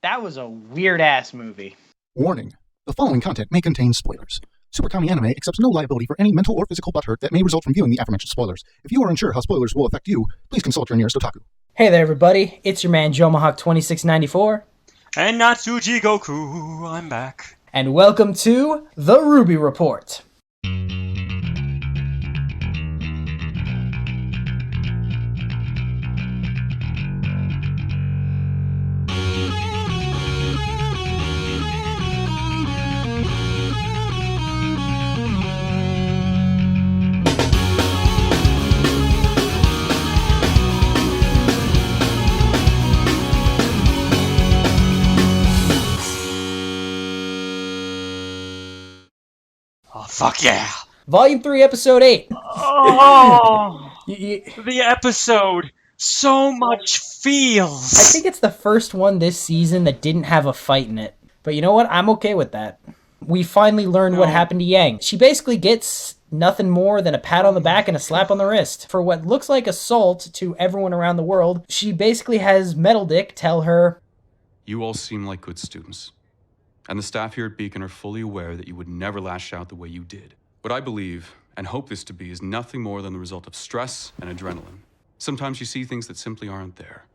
That was a weird-ass movie. Warning. The following content may contain spoilers. Super Kami Anime accepts no liability for any mental or physical butthurt that may result from viewing the aforementioned spoilers. If you are unsure how spoilers will affect you, please consult your nearest otaku. Hey there, everybody. It's your man, JoMahawk2694. And Natsuji Goku, I'm back. And welcome to the RWBY Report. Fuck yeah! Volume 3, Episode 8. Oh! The episode! So much feels! I think it's the first one this season that didn't have a fight in it. But you know what? I'm okay with that. We finally learned what happened to Yang. She basically gets nothing more than a pat on the back and a slap on the wrist. For what looks like assault to everyone around the world, she basically has Metal Dick tell her, "You all seem like good students. And the staff here at Beacon are fully aware that you would never lash out the way you did. What I believe, and hope this to be, is nothing more than the result of stress and adrenaline. Sometimes you see things that simply aren't there.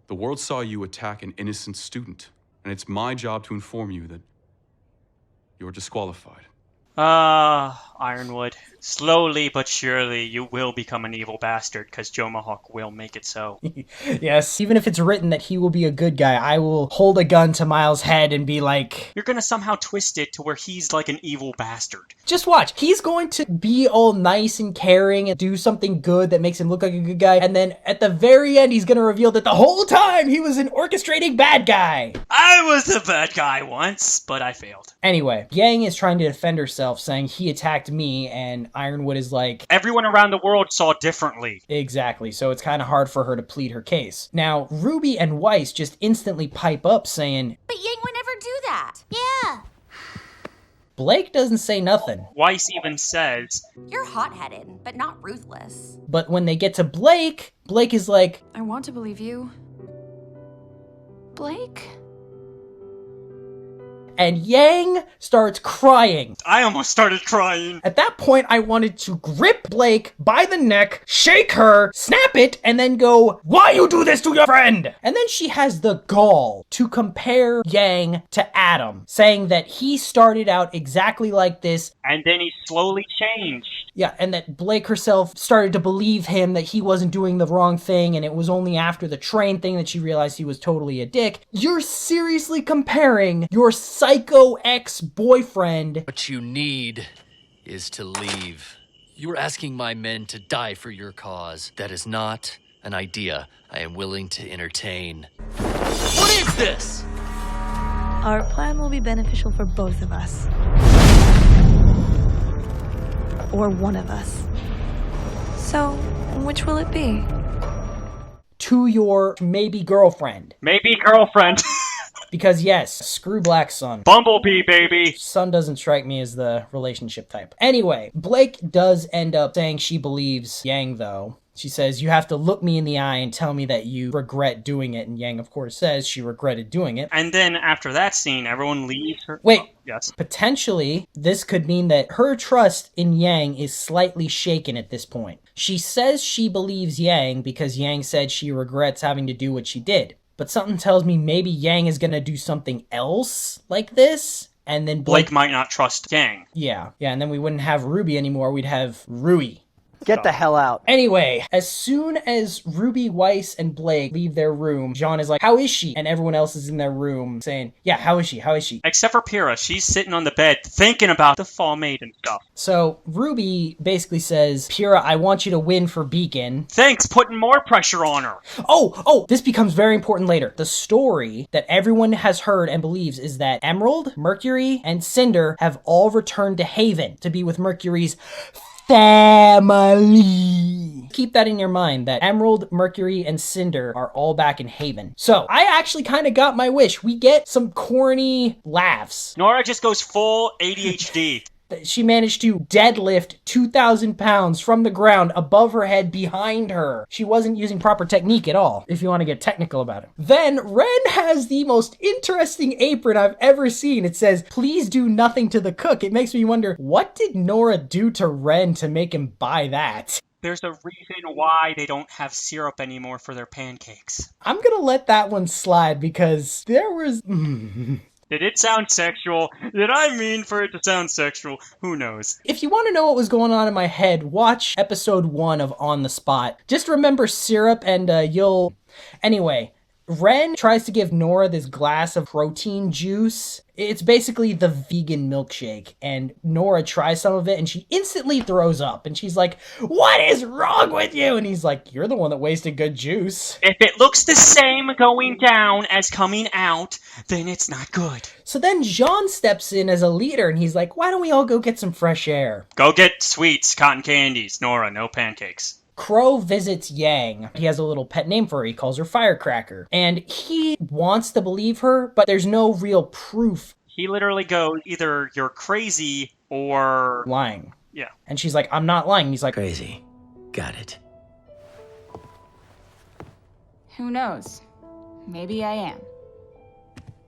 The world saw you attack an innocent student, and it's my job to inform you that you're disqualified." Ironwood. Slowly but surely you will become an evil bastard, because JoMahawk will make it so. Yes, even if it's written that he will be a good guy, I will hold a gun to Miles' head and be like, "You're gonna somehow twist it to where he's like an evil bastard." Just watch. He's going to be all nice and caring and do something good that makes him look like a good guy, and then at the very end he's gonna reveal that the whole time he was an orchestrating bad guy. I was the bad guy once, but I failed. Anyway, Yang is trying to defend herself, saying he attacked me, and Ironwood is like, everyone around the world saw differently. Exactly, so it's kind of hard for her to plead her case. Now, RWBY and Weiss just instantly pipe up saying, "But Yang would never do that." Yeah. Blake doesn't say nothing. Weiss even says, "You're hot-headed, but not ruthless." But when they get to Blake, Blake is like, "I want to believe you, Blake." And Yang starts crying. I almost started crying. At that point, I wanted to grip Blake by the neck, shake her, snap it, and then go, "Why you do this to your friend?" And then she has the gall to compare Yang to Adam, saying that he started out exactly like this. And then he slowly changed. Yeah, and that Blake herself started to believe him that he wasn't doing the wrong thing, and it was only after the train thing that she realized he was totally a dick. You're seriously comparing your psycho ex-boyfriend. What you need is to leave. You are asking my men to die for your cause. That is not an idea I am willing to entertain. What is this? Our plan will be beneficial for both of us. Or one of us. So, which will it be? To your maybe girlfriend. Maybe girlfriend. Because yes, screw Black Sun. Bumblebee, baby. Sun doesn't strike me as the relationship type. Anyway, Blake does end up saying she believes Yang, though. She says, "You have to look me in the eye and tell me that you regret doing it." And Yang, of course, says she regretted doing it. And then after that scene, everyone leaves her. Wait. Oh, yes. Potentially, this could mean that her trust in Yang is slightly shaken at this point. She says she believes Yang because Yang said she regrets having to do what she did. But something tells me maybe Yang is gonna do something else like this. And then Blake might not trust Yang. Yeah, and then we wouldn't have RWBY anymore. We'd have RWBY. Get the hell out. Anyway, as soon as RWBY, Weiss, and Blake leave their room, Jean is like, "How is she?" And everyone else is in their room saying, "Yeah, how is she? How is she?" Except for Pyrrha. She's sitting on the bed thinking about the Fall Maiden stuff. So RWBY basically says, "Pyrrha, I want you to win for Beacon." Thanks, putting more pressure on her. Oh, this becomes very important later. The story that everyone has heard and believes is that Emerald, Mercury, and Cinder have all returned to Haven to be with Mercury's family. Keep that in your mind, that Emerald, Mercury, and Cinder are all back in Haven. So, I actually kind of got my wish. We get some corny laughs. Nora just goes full ADHD. She managed to deadlift 2,000 pounds from the ground above her head behind her. She wasn't using proper technique at all, if you want to get technical about it. Then Ren has the most interesting apron I've ever seen. It says, "Please do nothing to the cook." It makes me wonder, what did Nora do to Ren to make him buy that? There's a reason why they don't have syrup anymore for their pancakes. I'm gonna let that one slide because there was... Did it sound sexual? Did I mean for it to sound sexual? Who knows? If you want to know what was going on in my head, watch episode 1 of On the Spot. Just remember syrup and you'll... Anyway, Ren tries to give Nora this glass of protein juice. It's basically the vegan milkshake, and Nora tries some of it and she instantly throws up, and she's like, "What is wrong with you?" And he's like, "You're the one that wasted good juice." If it looks the same going down as coming out, then it's not good. So then Jean steps in as a leader, and he's like, "Why don't we all go get some fresh air?" Go get sweets, cotton candies. Nora, no pancakes. Crow visits Yang. He has a little pet name for her. He calls her Firecracker. And he wants to believe her, but there's no real proof. He literally goes, either you're crazy or... lying. Yeah. And she's like, "I'm not lying." He's like, Crazy. Got it. Who knows? Maybe I am.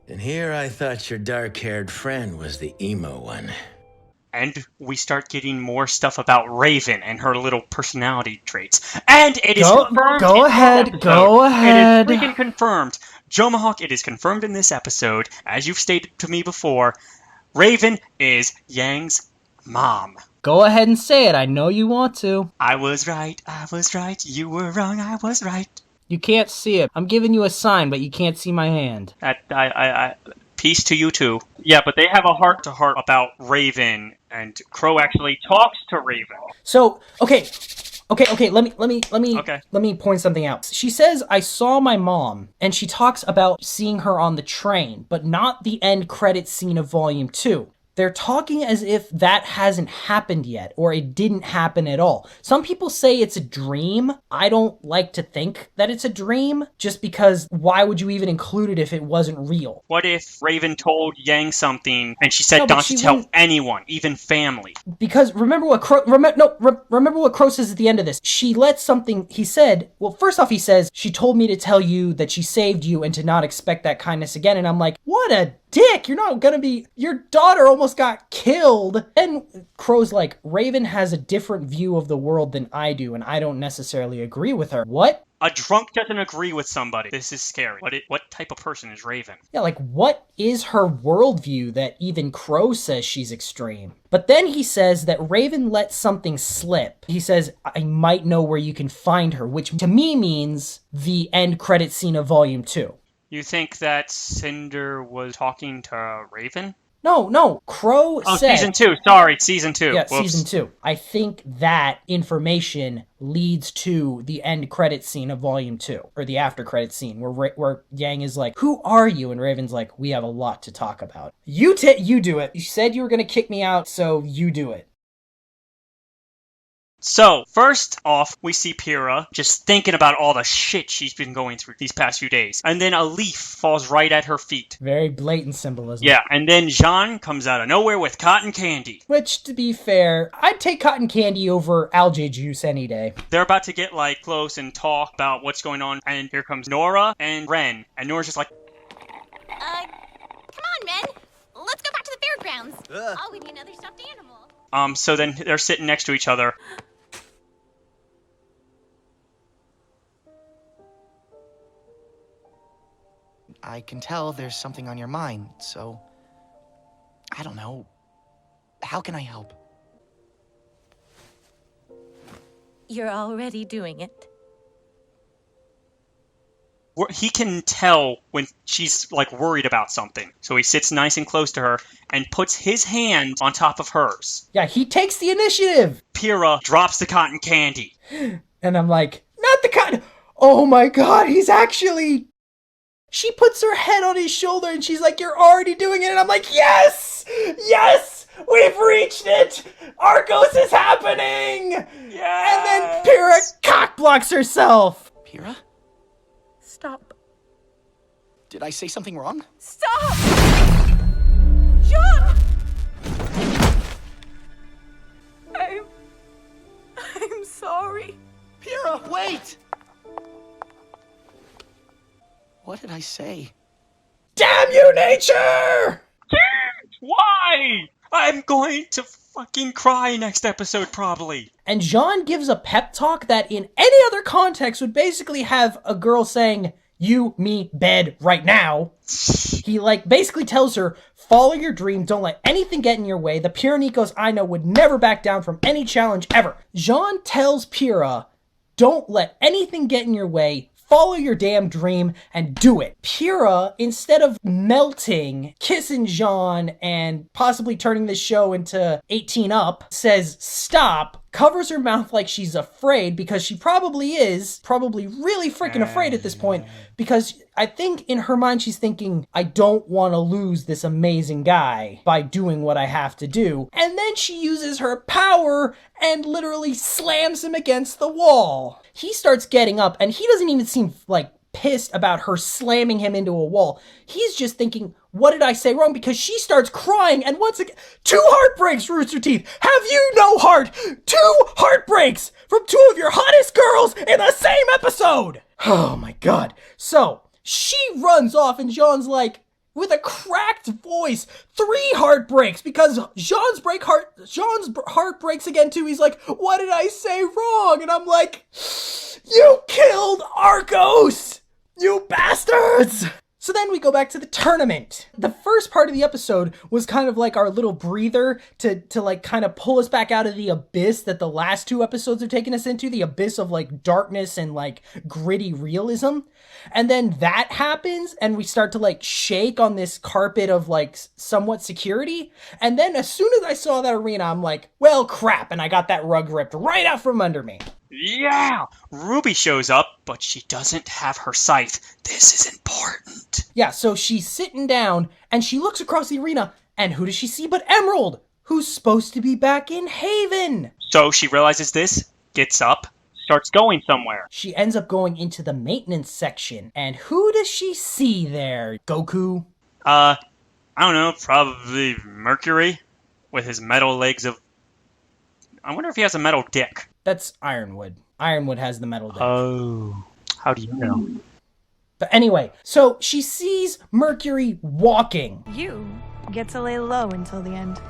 And here I thought your dark-haired friend was the emo one. And we start getting more stuff about Raven and her little personality traits. And it is confirmed. Go ahead. Go ahead. It is freaking confirmed. Jomahawk, it is confirmed in this episode, as you've stated to me before, Raven is Yang's mom. Go ahead and say it. I know you want to. I was right. You were wrong. I was right. You can't see it. I'm giving you a sign, but you can't see my hand. Peace to you too. Yeah, but they have a heart-to-heart about Raven, and Crow actually talks to Raven. So, okay. Let me point something out. She says, "I saw my mom," and she talks about seeing her on the train, but not the end credit scene of Volume 2. They're talking as if that hasn't happened yet, or it didn't happen at all. Some people say it's a dream. I don't like to think that it's a dream, just because why would you even include it if it wasn't real? What if Raven told Yang something, and she said not to tell anyone, even family? Because remember what Crow says at the end of this. She lets something, he said, well, first off, he says, "She told me to tell you that she saved you and to not expect that kindness again." And I'm like, what a dick. You're not gonna be, your daughter almost got killed. And Crow's like, "Raven has a different view of the world than I do, and I don't necessarily agree with her." What? A drunk doesn't agree with somebody. This is scary. What type of person is Raven? Yeah, like, what is her worldview that even Crow says she's extreme? But then he says that Raven let something slip. He says, "I might know where you can find her," which to me means the end credit scene of Volume 2. You think that Cinder was talking to Raven? No. Crow said... Season 2. Sorry, Season 2. Yeah, Whoops. Season 2. I think that information leads to the end credit scene of Volume 2. Or the after credit scene, where Yang is like, "Who are you?" And Raven's like, "We have a lot to talk about." You do it. You said you were going to kick me out, so you do it. So, first off, we see Pyrrha just thinking about all the shit she's been going through these past few days. And then a leaf falls right at her feet. Very blatant symbolism. Yeah, and then Jean comes out of nowhere with cotton candy. Which, to be fair, I'd take cotton candy over algae juice any day. They're about to get, close and talk about what's going on, and here comes Nora and Ren. And Nora's just like... Come on, men. Let's go back to the fairgrounds. I'll win you another stuffed animal. So then they're sitting next to each other. I can tell there's something on your mind, so... I don't know. How can I help? You're already doing it. He can tell when she's, worried about something. So he sits nice and close to her and puts his hand on top of hers. Yeah, he takes the initiative! Pyrrha drops the cotton candy. And I'm like, not the cotton... Oh my god, he's actually... She puts her head on his shoulder and she's like, "You're already doing it." And I'm like, yes! Yes! We've reached it! Arcos is happening! Yes! And then Pyrrha cock blocks herself! Pyrrha? Stop. Did I say something wrong? Stop! John! What did I say? Damn you, nature! Why? I'm going to fucking cry next episode, probably. And Jean gives a pep talk that in any other context would basically have a girl saying, you, me, bed, right now. He, basically tells her, follow your dream, don't let anything get in your way. The Pyrenicos I know would never back down from any challenge ever. Jean tells Pyrrha, don't let anything get in your way. Follow your damn dream and do it. Pyrrha, instead of melting, kissing Jean, and possibly turning this show into 18 Up, says stop, covers her mouth like she's afraid, because she probably is, probably really freaking afraid at this point, because I think in her mind she's thinking, I don't want to lose this amazing guy by doing what I have to do. And then she uses her power and literally slams him against the wall. He starts getting up, and he doesn't even seem pissed about her slamming him into a wall. He's just thinking, what did I say wrong? Because she starts crying, and once again, 2 heartbreaks, Rooster Teeth. Have you no heart? 2 heartbreaks from 2 of your hottest girls in the same episode. Oh my God. So she runs off, and Jean's like, with a cracked voice, 3 heartbreaks, because Jean's heart breaks again too. He's like, what did I say wrong? And I'm like, you killed Arcos, you bastards. So then we go back to the tournament. The first part of the episode was kind of like our little breather to kind of pull us back out of the abyss that the last 2 episodes have taken us into, the abyss of darkness and gritty realism. And then that happens and we start to shake on this carpet of somewhat security. And then as soon as I saw that arena, I'm like, well, crap. And I got that rug ripped right out from under me. Yeah! Ruby shows up, but she doesn't have her scythe. This is important. Yeah, so she's sitting down, and she looks across the arena, and who does she see but Emerald, who's supposed to be back in Haven. So she realizes this, gets up, starts going somewhere. She ends up going into the maintenance section, and who does she see there, Goku? I don't know, probably Mercury, with his metal legs of... I wonder if he has a metal dick. That's Ironwood. Ironwood has the metal dick. Oh, how do you know? But anyway, so she sees Mercury walking. You get to lay low until the end.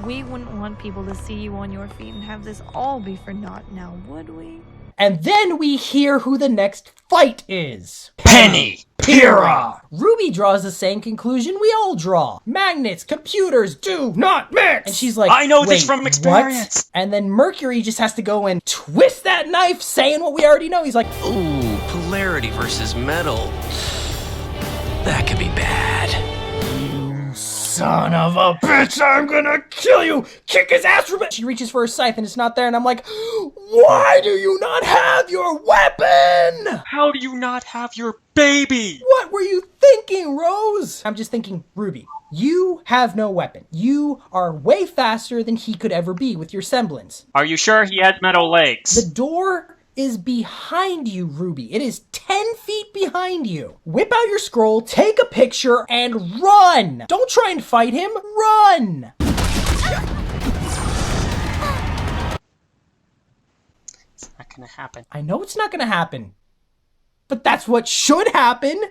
We wouldn't want people to see you on your feet and have this all be for naught now, would we? And then we hear who the next fight is. Penny! Pyrrha! RWBY draws the same conclusion we all draw. Magnets, computers, do not mix! And she's like, I know this wait, from experience! What? And then Mercury just has to go and twist that knife, saying what we already know. He's like, ooh, polarity versus metal. That could be bad. Son of a bitch, I'm gonna kill you! Kick his ass from it! She reaches for her scythe and it's not there, and I'm like, why do you not have your weapon? How do you not have your baby? What were you thinking, Rose? I'm just thinking, RWBY, you have no weapon. You are way faster than he could ever be with your semblance. Are you sure he has metal legs? The door is behind you, RWBY. It is 10 feet behind you. Whip out your scroll, take a picture, and run! Don't try and fight him, run! It's not gonna happen. I know it's not gonna happen, but that's what should happen.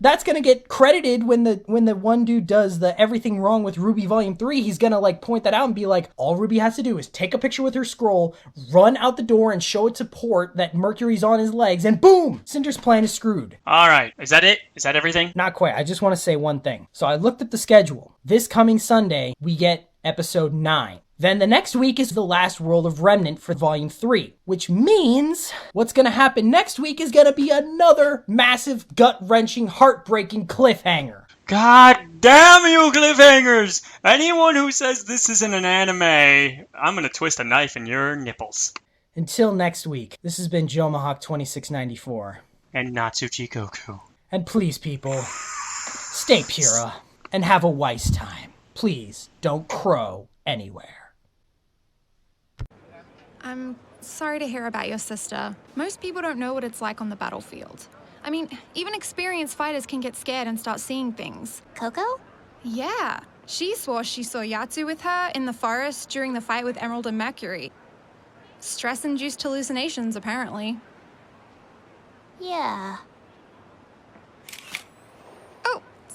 That's gonna get credited when the one dude does the everything wrong with RWBY Volume 3. He's gonna point that out and be like, all RWBY has to do is take a picture with her scroll, run out the door and show it to Port that Mercury's on his legs, and boom! Cinder's plan is screwed. Alright, is that it? Is that everything? Not quite. I just want to say one thing. So I looked at the schedule. This coming Sunday, we get episode 9. Then the next week is the last World of Remnant for Volume 3, which means what's going to happen next week is going to be another massive, gut-wrenching, heartbreaking cliffhanger. God damn you cliffhangers! Anyone who says this isn't an anime, I'm going to twist a knife in your nipples. Until next week, this has been Jomahawk 2694. And Natsuchi Goku. And please, people, stay Pyrrha and have a wise time. Please don't crow anywhere. I'm sorry to hear about your sister. Most people don't know what it's like on the battlefield. I mean, even experienced fighters can get scared and start seeing things. Coco? Yeah. She swore she saw Yatsu with her in the forest during the fight with Emerald and Mercury. Stress-induced hallucinations, apparently. Yeah.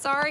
Sorry.